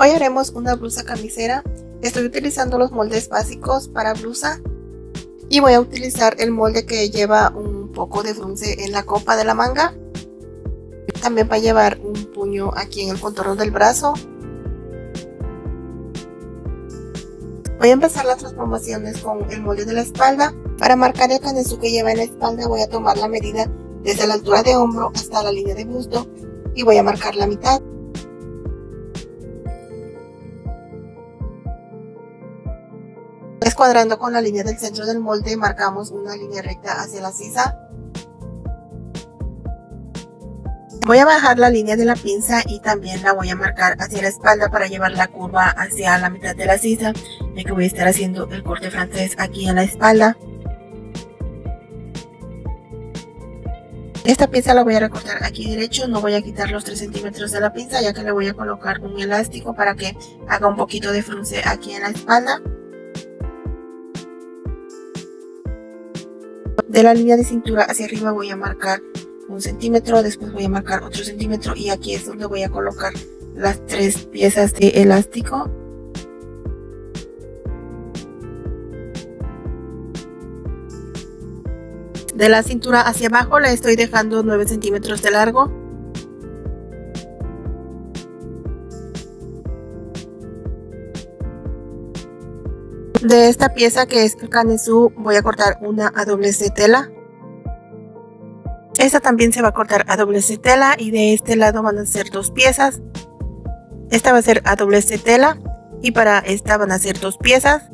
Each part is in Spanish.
Hoy haremos una blusa camisera. Estoy utilizando los moldes básicos para blusa y voy a utilizar el molde que lleva un poco de frunce en la copa de la manga. También va a llevar un puño aquí en el contorno del brazo. Voy a empezar las transformaciones con el molde de la espalda. Para marcar el canesú que lleva en la espalda voy a tomar la medida desde la altura de hombro hasta la línea de busto y voy a marcar la mitad. Escuadrando con la línea del centro del molde marcamos una línea recta hacia la sisa. Voy a bajar la línea de la pinza y también la voy a marcar hacia la espalda para llevar la curva hacia la mitad de la sisa, ya que voy a estar haciendo el corte francés aquí en la espalda. Esta pieza la voy a recortar aquí derecho, no voy a quitar los 3 centímetros de la pinza, ya que le voy a colocar un elástico para que haga un poquito de frunce aquí en la espalda. De la línea de cintura hacia arriba voy a marcar 1 centímetro, después voy a marcar otro centímetro y aquí es donde voy a colocar las 3 piezas de elástico. De la cintura hacia abajo le estoy dejando 9 centímetros de largo. De esta pieza que es el canesú voy a cortar una a doble C tela. Esta también se va a cortar a doble C tela y de este lado van a ser 2 piezas. Esta va a ser a doble C tela y para esta van a ser 2 piezas.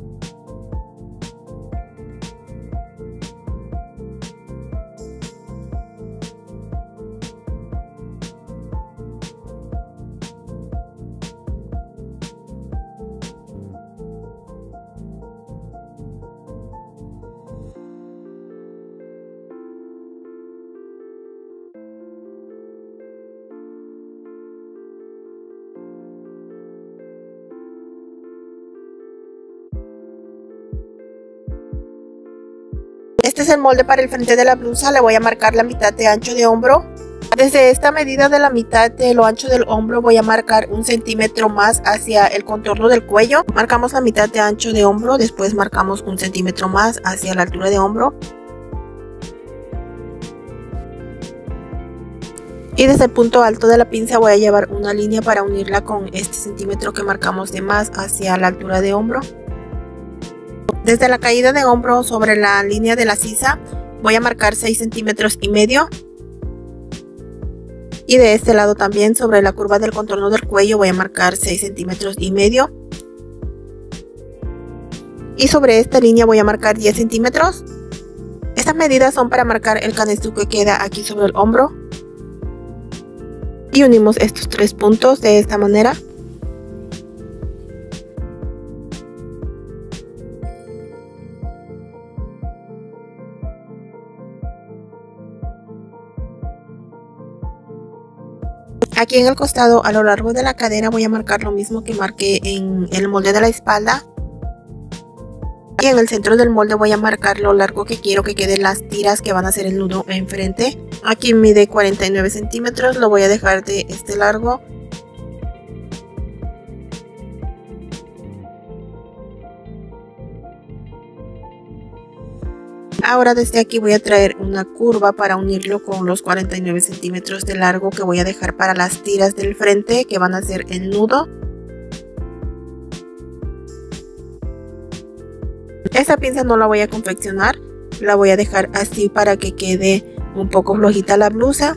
Este es el molde para el frente de la blusa, le voy a marcar la mitad de ancho de hombro. Desde esta medida de la mitad de lo ancho del hombro voy a marcar 1 centímetro más hacia el contorno del cuello. Marcamos la mitad de ancho de hombro, después marcamos 1 centímetro más hacia la altura de hombro. Y desde el punto alto de la pinza voy a llevar una línea para unirla con este centímetro que marcamos de más hacia la altura de hombro. Desde la caída de hombro sobre la línea de la sisa voy a marcar 6 centímetros y medio. Y de este lado también sobre la curva del contorno del cuello voy a marcar 6 centímetros y medio. Y sobre esta línea voy a marcar 10 centímetros. Estas medidas son para marcar el canesú que queda aquí sobre el hombro. Y unimos estos 3 puntos de esta manera. Aquí en el costado a lo largo de la cadera voy a marcar lo mismo que marqué en el molde de la espalda. Y en el centro del molde voy a marcar lo largo que quiero que queden las tiras que van a hacer el nudo enfrente. Aquí mide 49 centímetros, lo voy a dejar de este largo. Ahora desde aquí voy a traer una curva para unirlo con los 49 centímetros de largo que voy a dejar para las tiras del frente que van a hacer el nudo. Esta pinza no la voy a confeccionar, la voy a dejar así para que quede un poco flojita la blusa.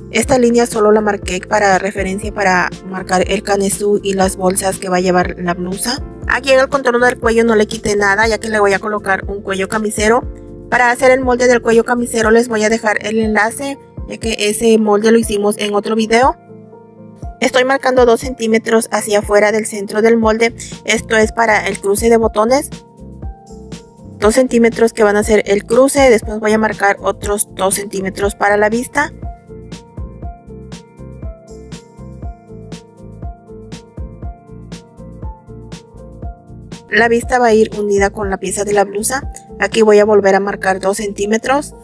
Esta línea solo la marqué para referencia para marcar el canesú y las bolsas que va a llevar la blusa. Aquí en el contorno del cuello no le quité nada ya que le voy a colocar un cuello camisero. Para hacer el molde del cuello camisero les voy a dejar el enlace, ya que ese molde lo hicimos en otro video. Estoy marcando 2 centímetros hacia afuera del centro del molde. Esto es para el cruce de botones. 2 centímetros que van a ser el cruce. Después voy a marcar otros 2 centímetros para la vista. La vista va a ir unida con la pieza de la blusa. Aquí voy a volver a marcar 2 centímetros.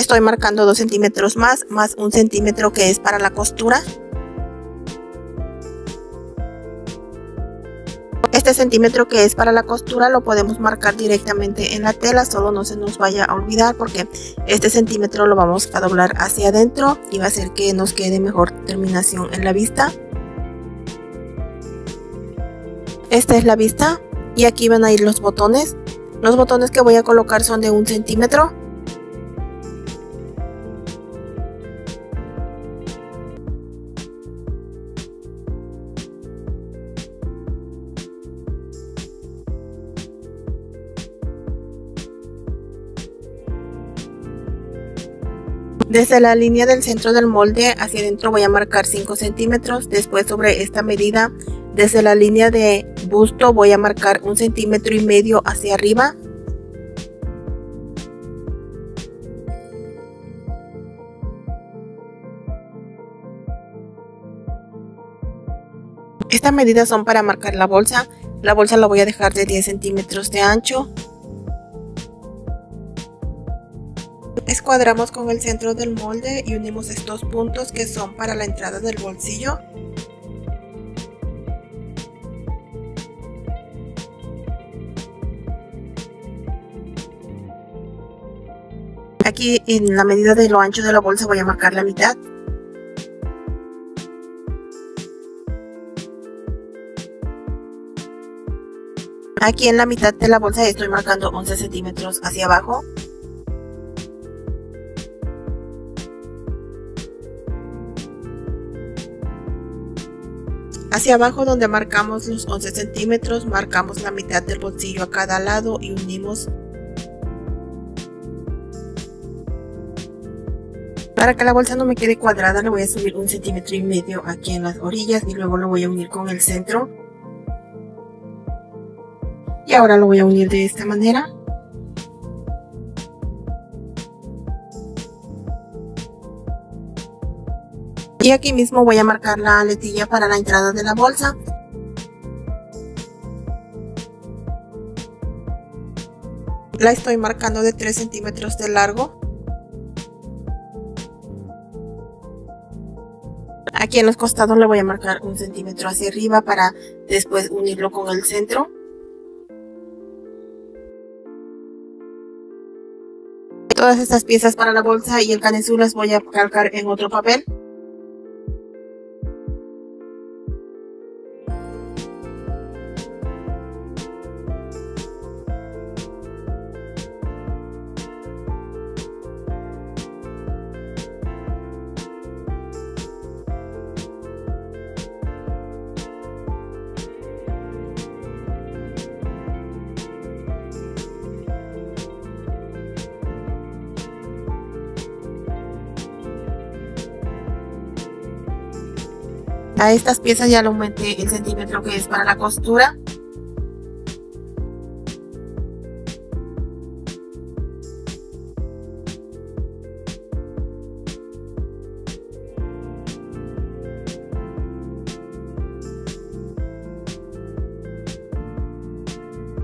Estoy marcando 2 centímetros más 1 centímetro que es para la costura. Este centímetro que es para la costura lo podemos marcar directamente en la tela, solo no se nos vaya a olvidar porque este centímetro lo vamos a doblar hacia adentro y va a hacer que nos quede mejor terminación en la vista. Esta es la vista y aquí van a ir los botones. Los botones que voy a colocar son de 1 centímetro. Desde la línea del centro del molde hacia adentro voy a marcar 5 centímetros. Después, sobre esta medida, desde la línea de busto voy a marcar 1,5 centímetros hacia arriba. Estas medidas son para marcar la bolsa. La bolsa la voy a dejar de 10 centímetros de ancho. Escuadramos con el centro del molde y unimos estos puntos que son para la entrada del bolsillo. Aquí en la medida de lo ancho de la bolsa voy a marcar la mitad. Aquí en la mitad de la bolsa estoy marcando 11 centímetros hacia abajo. Hacia abajo donde marcamos los 11 centímetros, marcamos la mitad del bolsillo a cada lado y unimos. Para que la bolsa no me quede cuadrada le voy a subir 1,5 centímetros aquí en las orillas y luego lo voy a unir con el centro. Y ahora lo voy a unir de esta manera. Y aquí mismo voy a marcar la aletilla para la entrada de la bolsa. La estoy marcando de 3 centímetros de largo. Aquí en los costados le voy a marcar 1 centímetro hacia arriba para después unirlo con el centro. Todas estas piezas para la bolsa y el canesú las voy a calcar en otro papel. A estas piezas ya le aumenté el centímetro que es para la costura.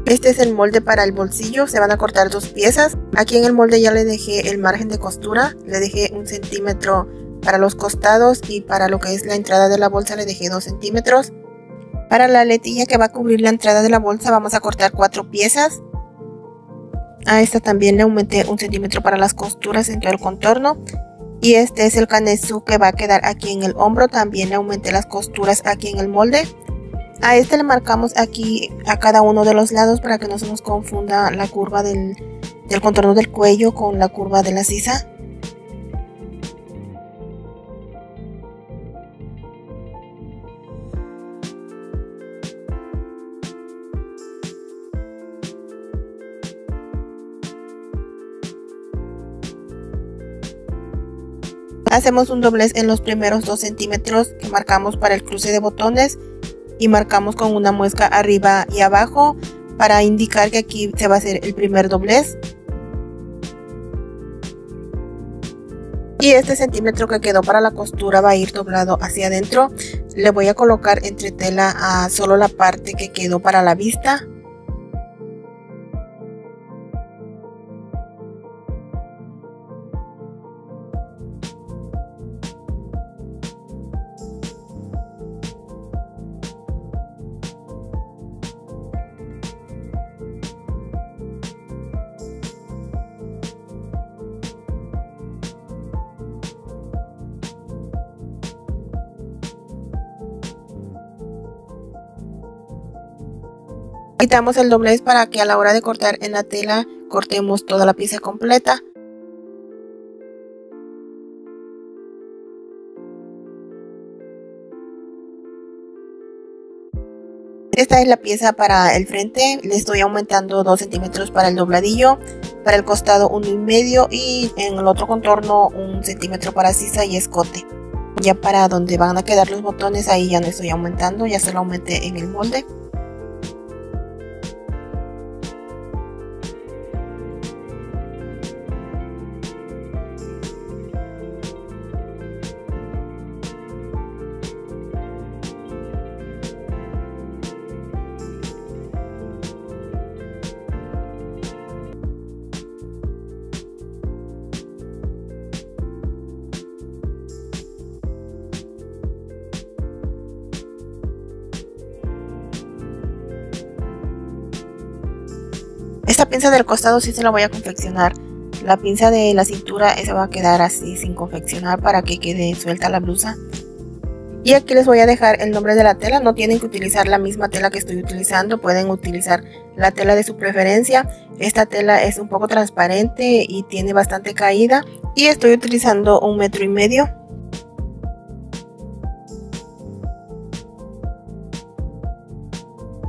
Este es el molde para el bolsillo, se van a cortar 2 piezas. Aquí en el molde ya le dejé el margen de costura, le dejé 1 centímetro para los costados y para lo que es la entrada de la bolsa le dejé 2 centímetros. Para la aletilla que va a cubrir la entrada de la bolsa vamos a cortar 4 piezas. A esta también le aumenté 1 centímetro para las costuras en todo el contorno. Y este es el canesú que va a quedar aquí en el hombro, también le aumenté las costuras aquí en el molde. A este le marcamos aquí a cada uno de los lados para que no se nos confunda la curva del contorno del cuello con la curva de la sisa. Hacemos un doblez en los primeros 2 centímetros que marcamos para el cruce de botones y marcamos con una muesca arriba y abajo para indicar que aquí se va a hacer el primer doblez. Y este centímetro que quedó para la costura va a ir doblado hacia adentro. Le voy a colocar entre tela a solo la parte que quedó para la vista. Quitamos el doblez para que a la hora de cortar en la tela cortemos toda la pieza completa. Esta es la pieza para el frente, le estoy aumentando 2 centímetros para el dobladillo, para el costado 1,5 y en el otro contorno 1 centímetro para sisa y escote. Ya para donde van a quedar los botones, ahí ya no estoy aumentando, ya se lo aumenté en el molde. Esta pinza del costado sí se la voy a confeccionar. La pinza de la cintura esa va a quedar así sin confeccionar para que quede suelta la blusa. Y aquí les voy a dejar el nombre de la tela. No tienen que utilizar la misma tela que estoy utilizando, pueden utilizar la tela de su preferencia. Esta tela es un poco transparente y tiene bastante caída y estoy utilizando 1,5 metros.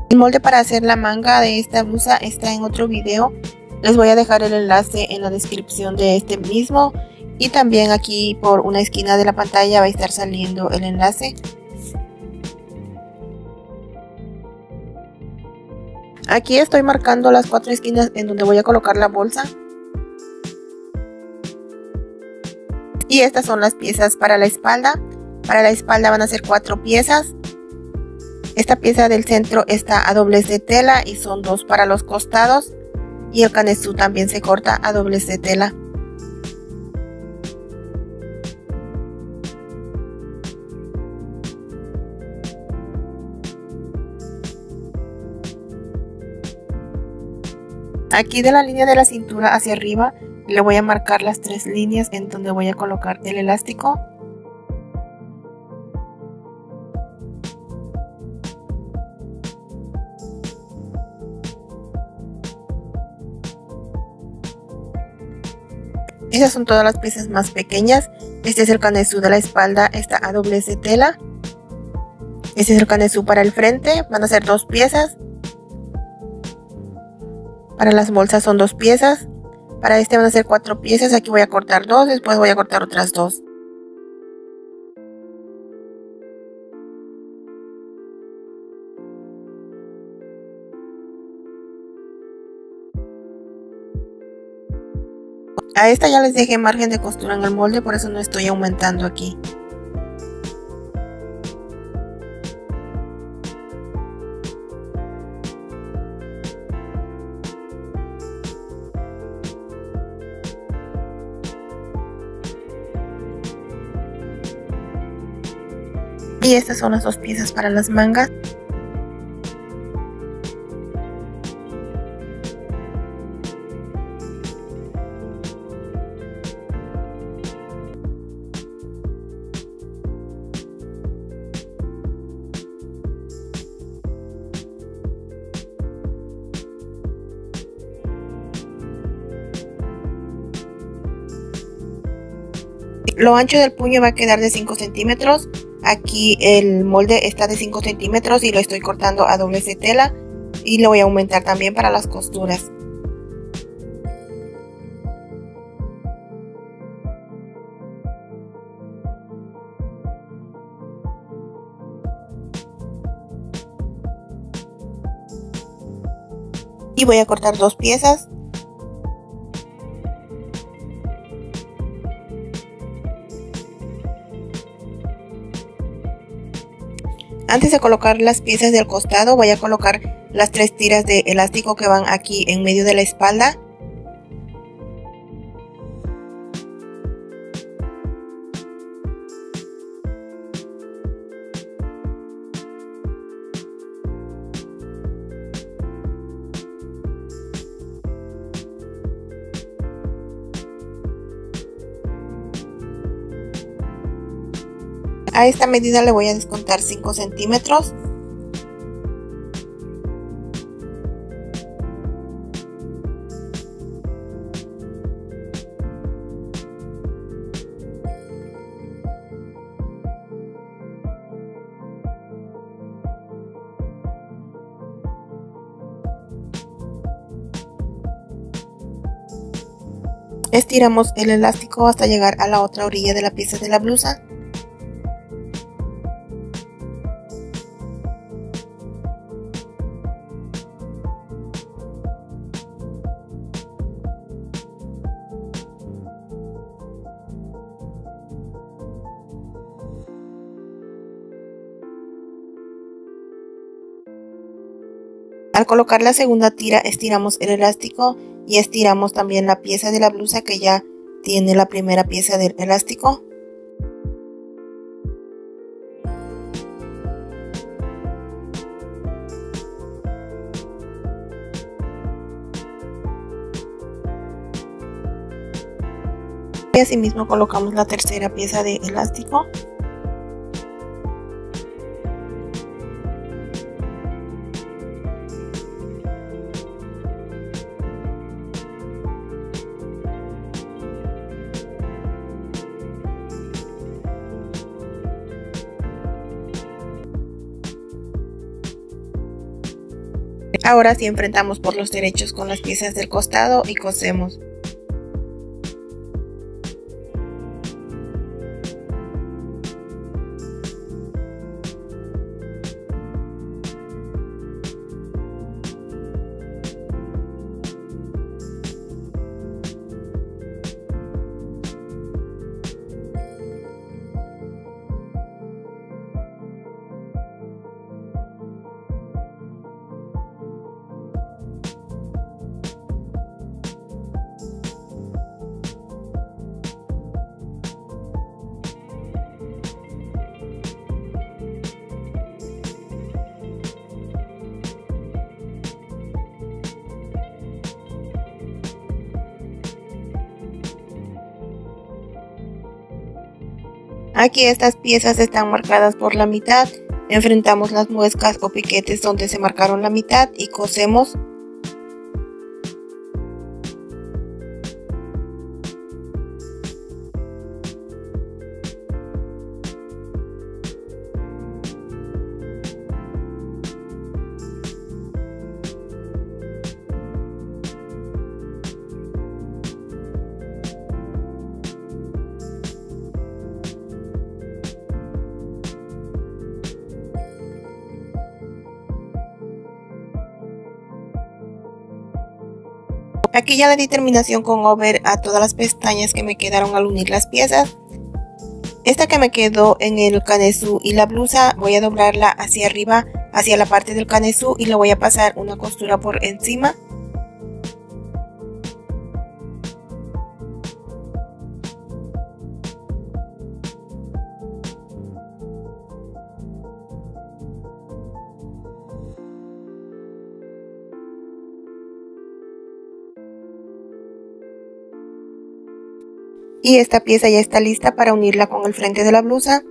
El molde para hacer la manga de esta blusa está en otro video. Les voy a dejar el enlace en la descripción de este mismo. Y también aquí por una esquina de la pantalla va a estar saliendo el enlace. Aquí estoy marcando las 4 esquinas en donde voy a colocar la bolsa. Y estas son las piezas para la espalda. Para la espalda van a ser 4 piezas. Esta pieza del centro está a doblez de tela y son 2 para los costados. Y el canesú también se corta a doblez de tela. Aquí de la línea de la cintura hacia arriba le voy a marcar las 3 líneas en donde voy a colocar el elástico. Esas son todas las piezas más pequeñas. Este es el canesú de la espalda, está a doblez de tela. Este es el canesú para el frente, van a ser 2 piezas. Para las bolsas son 2 piezas. Para este van a ser 4 piezas, aquí voy a cortar 2, después voy a cortar otras 2. A esta ya les dejé margen de costura en el molde, por eso no estoy aumentando aquí. Y estas son las 2 piezas para las mangas. Lo ancho del puño va a quedar de 5 centímetros. Aquí el molde está de 5 centímetros y lo estoy cortando a doblez de tela. Y lo voy a aumentar también para las costuras. Y voy a cortar 2 piezas. Antes de colocar las piezas del costado voy a colocar las 3 tiras de elástico que van aquí en medio de la espalda. A esta medida le voy a descontar 5 centímetros. Estiramos el elástico hasta llegar a la otra orilla de la pieza de la blusa. Al colocar la segunda tira, estiramos el elástico y estiramos también la pieza de la blusa que ya tiene la primera pieza del elástico. Y asimismo colocamos la tercera pieza de elástico. Ahora sí enfrentamos por los derechos con las piezas del costado y cosemos. Aquí estas piezas están marcadas por la mitad. Enfrentamos las muescas o piquetes donde se marcaron la mitad y cosemos. Aquí ya le di terminación con over a todas las pestañas que me quedaron al unir las piezas. Esta que me quedó en el canesú y la blusa voy a doblarla hacia arriba, hacia la parte del canesú, y le voy a pasar una costura por encima. Y esta pieza ya está lista para unirla con el frente de la blusa.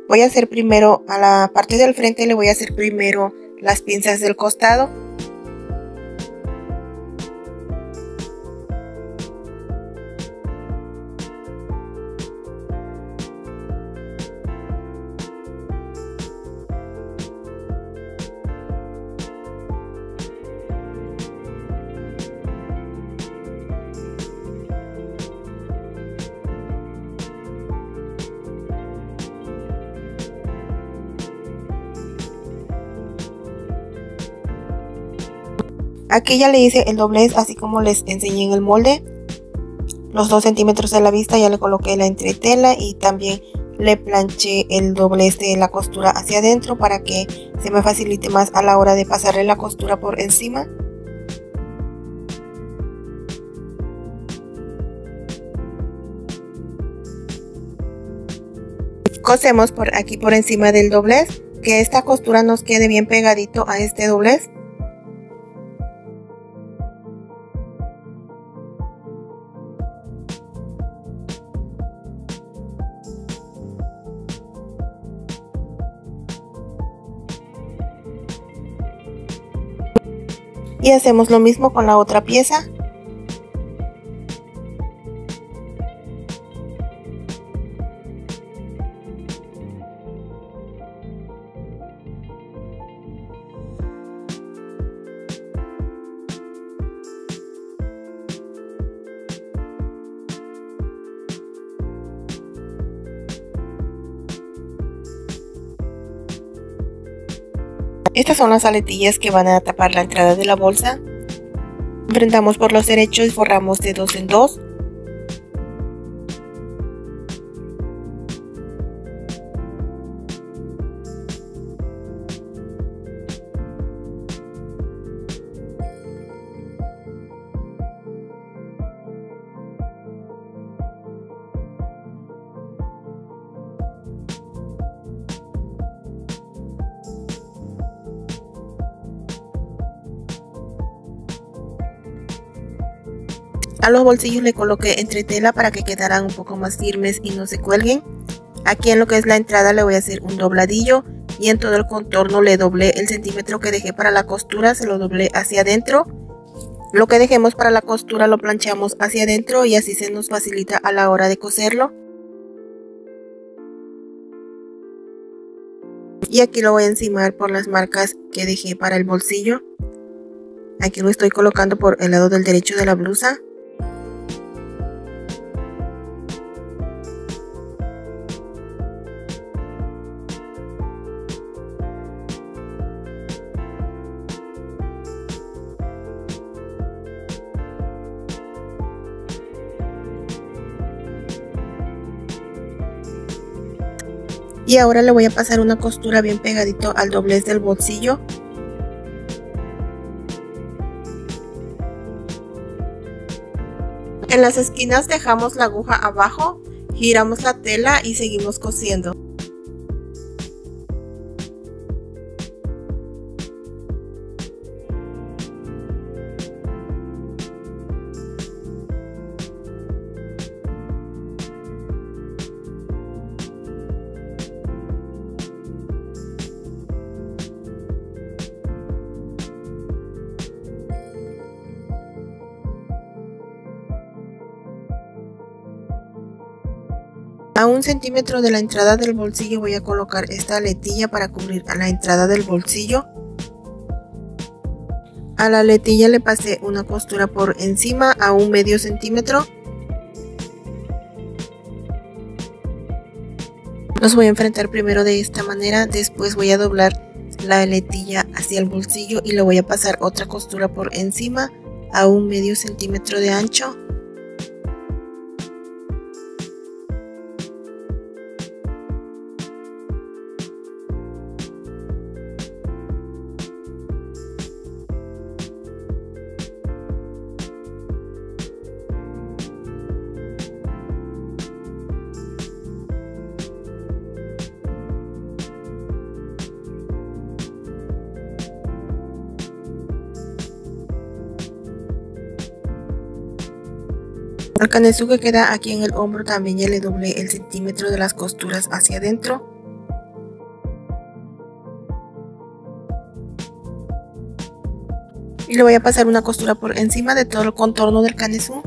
Voy a hacer primero a la parte del frente, le voy a hacer primero las pinzas del costado. Aquí ya le hice el doblez así como les enseñé en el molde. Los 2 centímetros de la vista ya le coloqué la entretela y también le planché el doblez de la costura hacia adentro para que se me facilite más a la hora de pasarle la costura por encima. Cosemos por aquí por encima del doblez, que esta costura nos quede bien pegadito a este doblez. Y hacemos lo mismo con la otra pieza. Estas son las aletillas que van a tapar la entrada de la bolsa. Enfrentamos por los derechos y forramos de 2 en 2. A los bolsillos le coloqué entretela para que quedaran un poco más firmes y no se cuelguen. Aquí en lo que es la entrada le voy a hacer un dobladillo y en todo el contorno le doblé el centímetro que dejé para la costura, se lo doblé hacia adentro. Lo que dejemos para la costura lo planchamos hacia adentro y así se nos facilita a la hora de coserlo. Y aquí lo voy a encimar por las marcas que dejé para el bolsillo. Aquí lo estoy colocando por el lado del derecho de la blusa. Y ahora le voy a pasar una costura bien pegadito al doblez del bolsillo. En las esquinas dejamos la aguja abajo, giramos la tela y seguimos cosiendo. A 1 centímetro de la entrada del bolsillo voy a colocar esta aletilla para cubrir a la entrada del bolsillo. A la aletilla le pasé una costura por encima a 1/2 centímetro. Los voy a enfrentar primero de esta manera, después voy a doblar la aletilla hacia el bolsillo y le voy a pasar otra costura por encima a 1/2 centímetro de ancho. Al canesú que queda aquí en el hombro también ya le doblé el centímetro de las costuras hacia adentro. Y le voy a pasar una costura por encima de todo el contorno del canesú.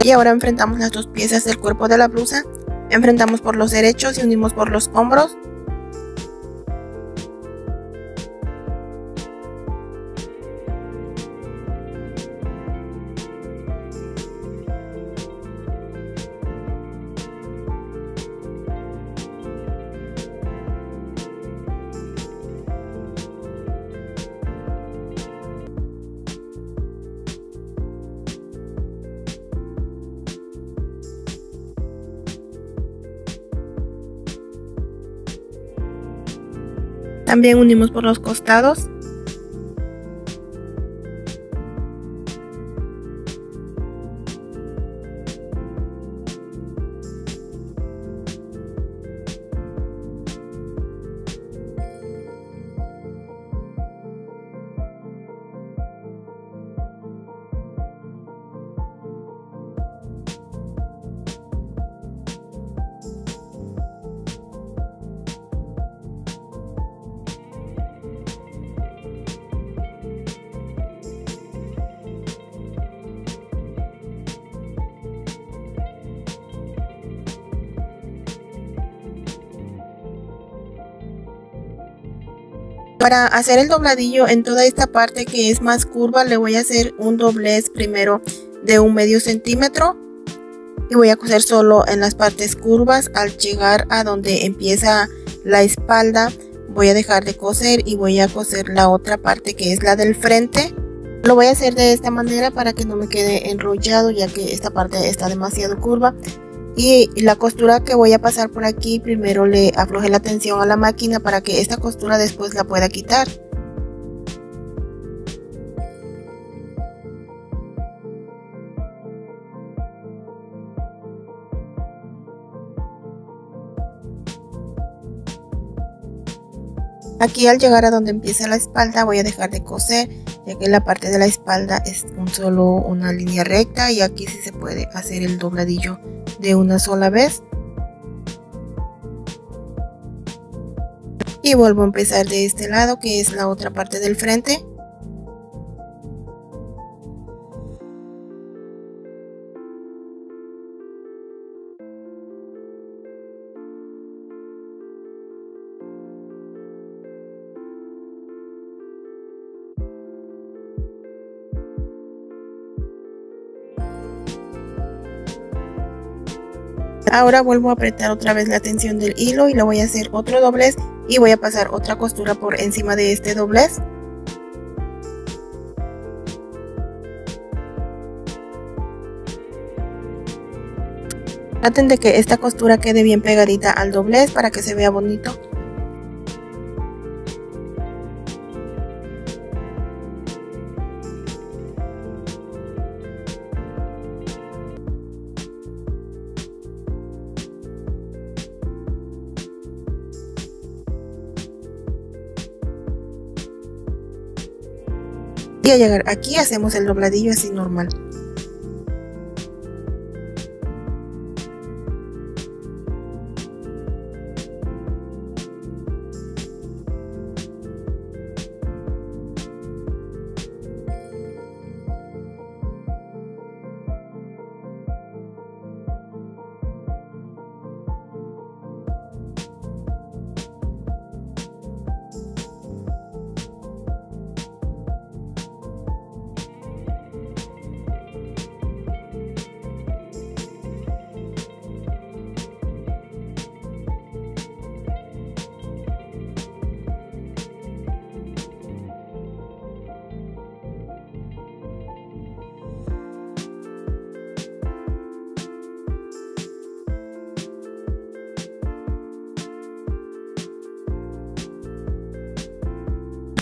Y ahora enfrentamos las dos piezas del cuerpo de la blusa. Enfrentamos por los derechos y unimos por los hombros. También unimos por los costados. Para hacer el dobladillo en toda esta parte que es más curva, le voy a hacer un doblez primero de 1/2 centímetro y voy a coser solo en las partes curvas. Al llegar a donde empieza la espalda, voy a dejar de coser y voy a coser la otra parte que es la del frente. Lo voy a hacer de esta manera para que no me quede enrollado, ya que esta parte está demasiado curva. Y la costura que voy a pasar por aquí, primero le aflojé la tensión a la máquina para que esta costura después la pueda quitar. Aquí al llegar a donde empieza la espalda voy a dejar de coser, ya que la parte de la espalda es solo una línea recta y aquí sí se puede hacer el dobladillo de una sola vez. Y vuelvo a empezar de este lado, que es la otra parte del frente. Ahora vuelvo a apretar otra vez la tensión del hilo y le voy a hacer otro doblez y voy a pasar otra costura por encima de este doblez. Traten de que esta costura quede bien pegadita al doblez para que se vea bonito. Y al llegar aquí hacemos el dobladillo así normal.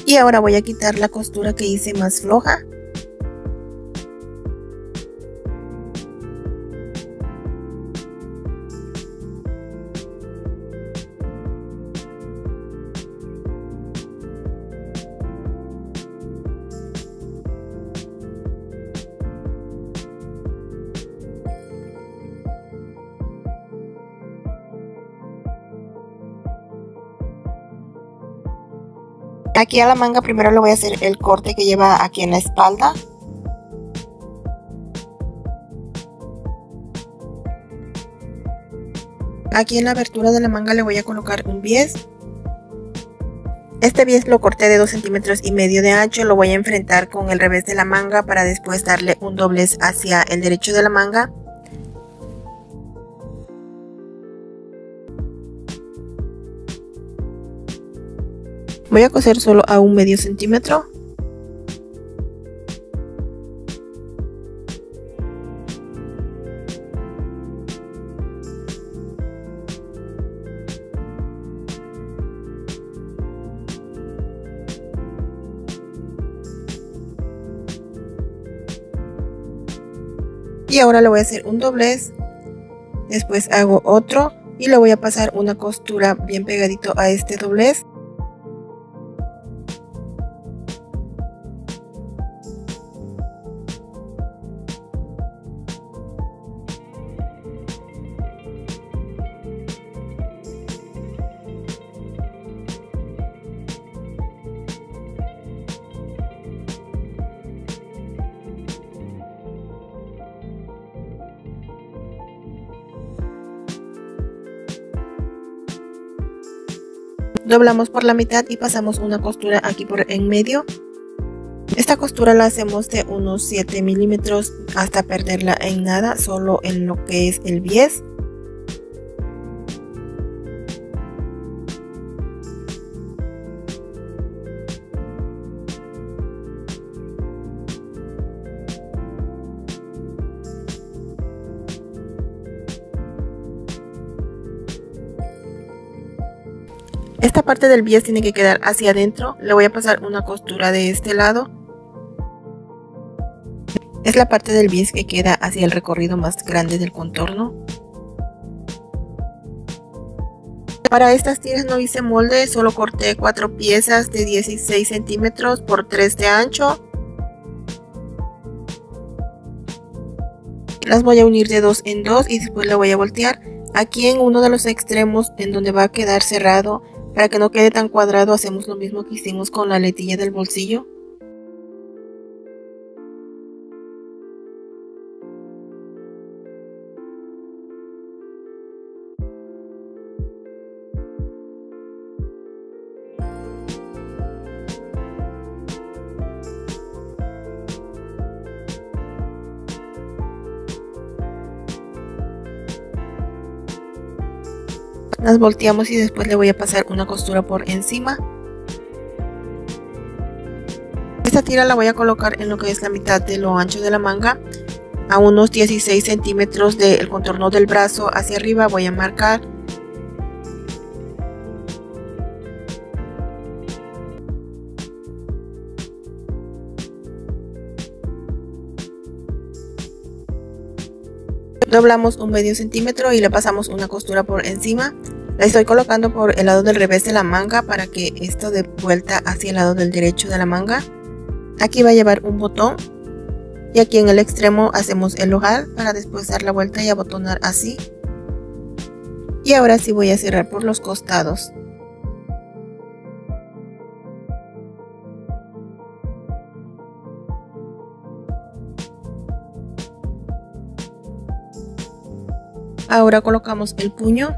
Y ahora voy a quitar la costura que hice más floja. Aquí a la manga primero le voy a hacer el corte que lleva aquí en la espalda. Aquí en la abertura de la manga le voy a colocar un bies. Este bies lo corté de 2,5 centímetros de ancho. Lo voy a enfrentar con el revés de la manga para después darle un doblez hacia el derecho de la manga. Voy a coser solo a 1/2 centímetro. Y ahora le voy a hacer un doblez, después hago otro y le voy a pasar una costura bien pegadito a este doblez. Doblamos por la mitad y pasamos una costura aquí por en medio. Esta costura la hacemos de unos 7 milímetros hasta perderla en nada, solo en lo que es el bies. Esta parte del bies tiene que quedar hacia adentro. Le voy a pasar una costura de este lado. Es la parte del bies que queda hacia el recorrido más grande del contorno. Para estas tiras no hice molde, solo corté 4 piezas de 16 centímetros por 3 de ancho. Las voy a unir de 2 en 2 y después la voy a voltear. Aquí en uno de los extremos en donde va a quedar cerrado, para que no quede tan cuadrado, hacemos lo mismo que hicimos con la letilla del bolsillo. Las volteamos y después le voy a pasar una costura por encima. Esta tira la voy a colocar en lo que es la mitad de lo ancho de la manga, a unos 16 centímetros del contorno del brazo hacia arriba. Voy a marcar. Doblamos un medio centímetro y le pasamos una costura por encima. La estoy colocando por el lado del revés de la manga para que esto dé vuelta hacia el lado del derecho de la manga. Aquí va a llevar un botón y aquí en el extremo hacemos el ojal para después dar la vuelta y abotonar así. Y ahora sí voy a cerrar por los costados. Ahora colocamos el puño.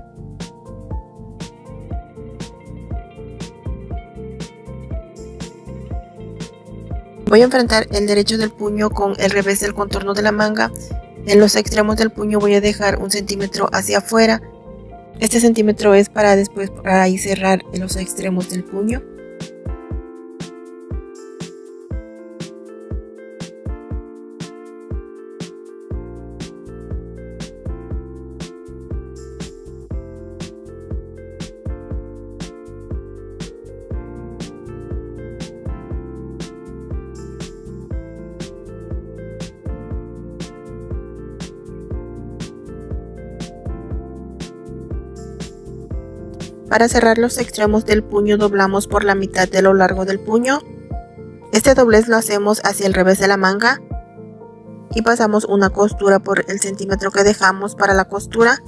Voy a enfrentar el derecho del puño con el revés del contorno de la manga. En los extremos del puño voy a dejar 1 centímetro hacia afuera. Este centímetro es para después para ahí cerrar en los extremos del puño. Para cerrar los extremos del puño doblamos por la mitad de lo largo del puño. Este doblez lo hacemos hacia el revés de la manga y pasamos una costura por el centímetro que dejamos para la costura.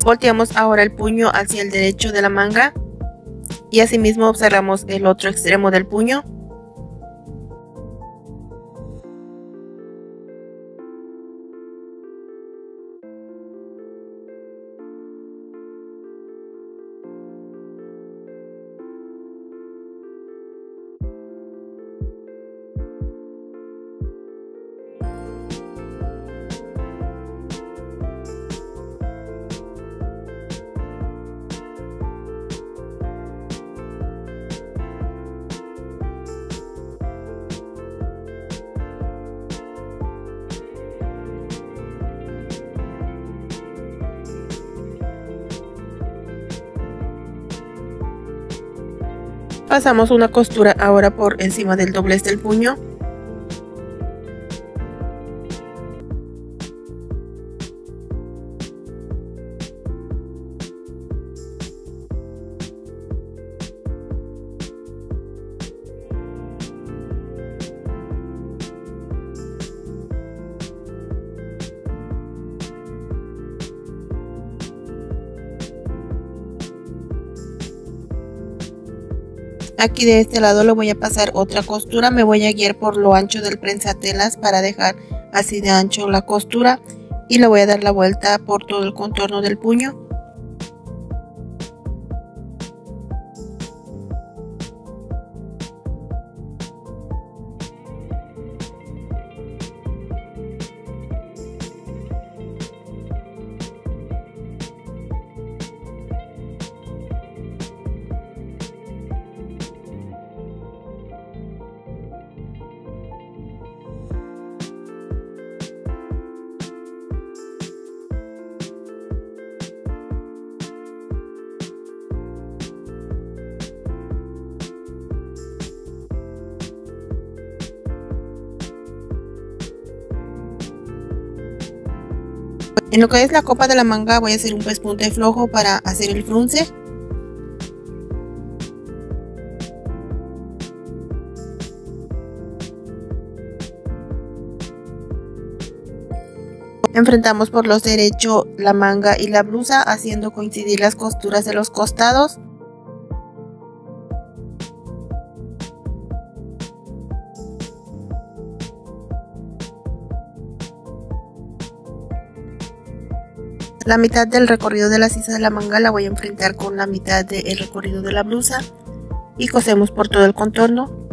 Volteamos ahora el puño hacia el derecho de la manga. Y asimismo cerramos el otro extremo del puño. Pasamos una costura ahora por encima del doblez del puño. Aquí de este lado le voy a pasar otra costura, me voy a guiar por lo ancho del prensatelas para dejar así de ancho la costura y le voy a dar la vuelta por todo el contorno del puño. En lo que es la copa de la manga voy a hacer un pespunte flojo para hacer el frunce. Enfrentamos por los derechos la manga y la blusa haciendo coincidir las costuras de los costados. La mitad del recorrido de la sisa de la manga la voy a enfrentar con la mitad del recorrido de la blusa y cosemos por todo el contorno.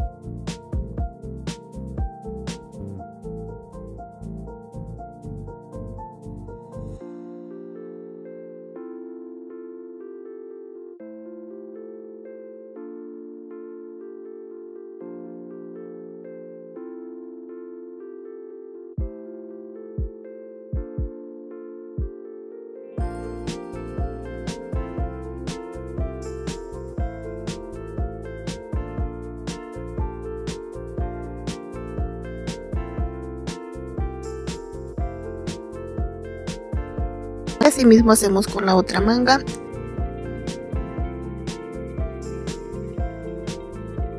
Así mismo hacemos con la otra manga.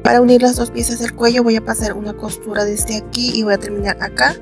Para unir las dos piezas del cuello voy a pasar una costura desde aquí y voy a terminar acá.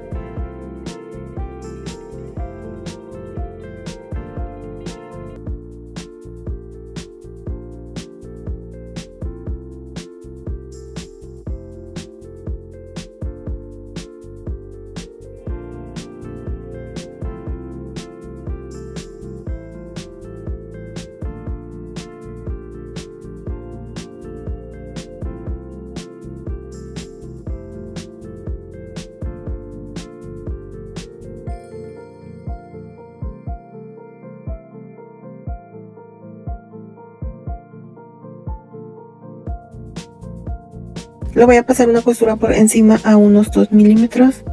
Le voy a pasar una costura por encima a unos 2 milímetros.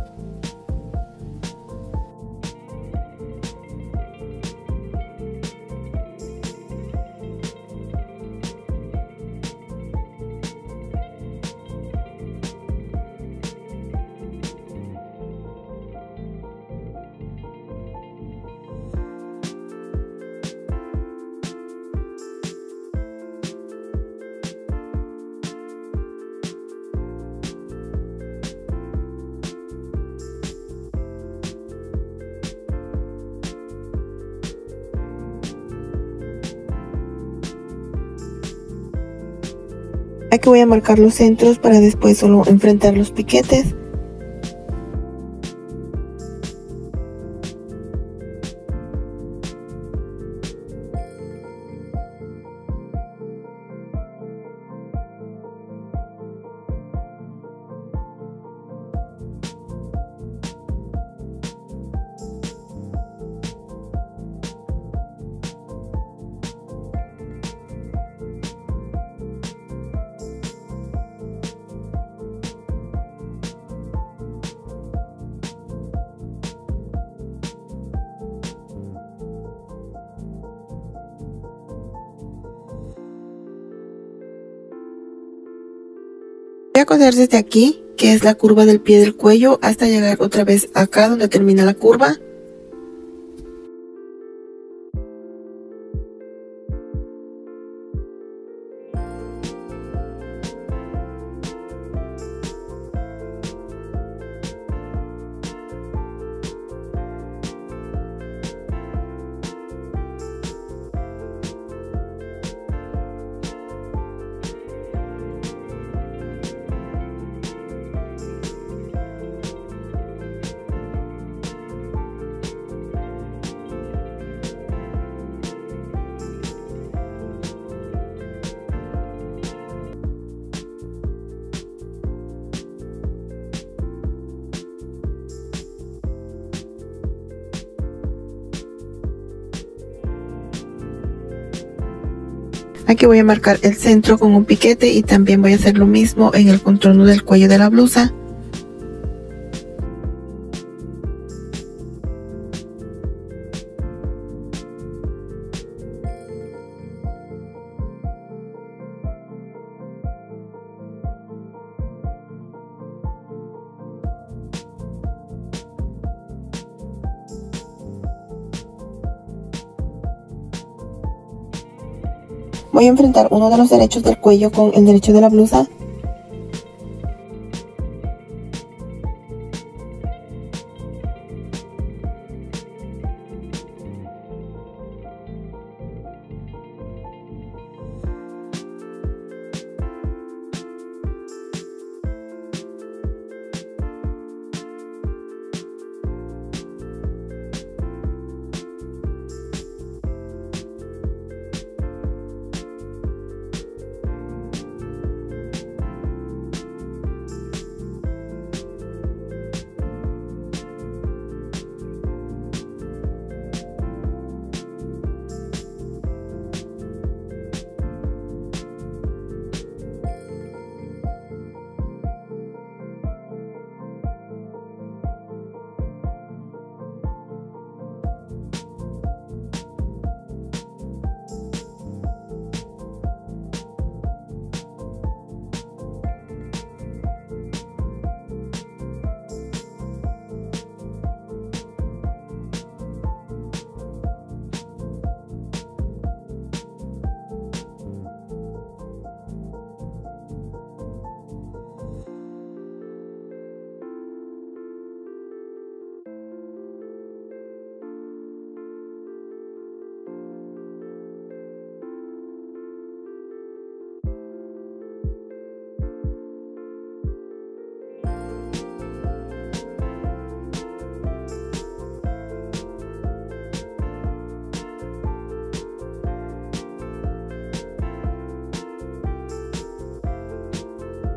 Aquí voy a marcar los centros para después solo enfrentar los piquetes. Voy a coser desde aquí, que es la curva del pie del cuello, hasta llegar otra vez acá donde termina la curva. Aquí voy a marcar el centro con un piquete y también voy a hacer lo mismo en el contorno del cuello de la blusa. Voy a enfrentar uno de los derechos del cuello con el derecho de la blusa.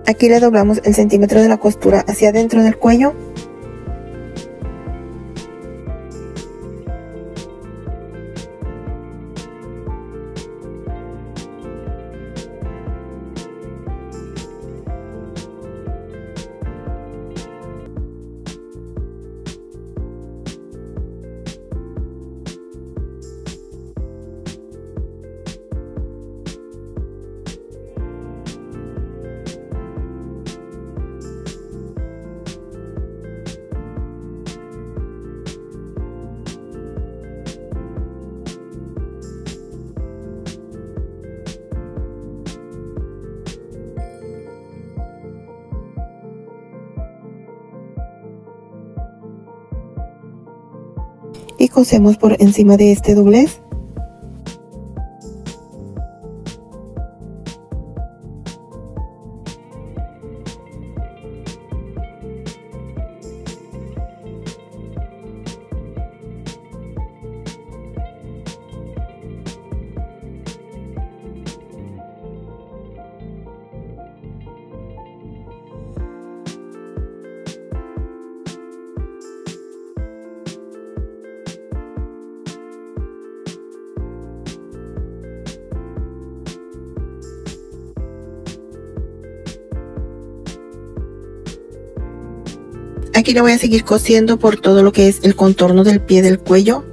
Aquí le doblamos el centímetro de la costura hacia adentro del cuello. Y cosemos por encima de este doblez. Aquí le voy a seguir cosiendo por todo lo que es el contorno del pie del cuello.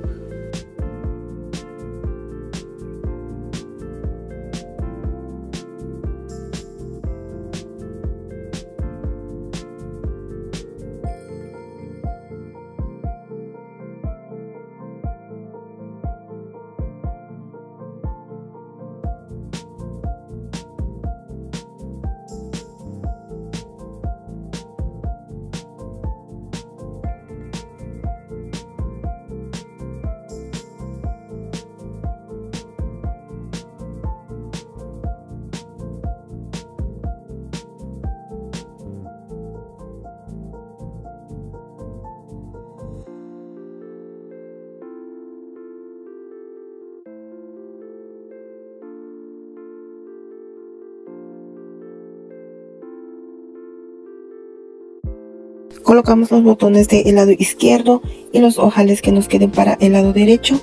Colocamos los botones del lado izquierdo y los ojales que nos queden para el lado derecho.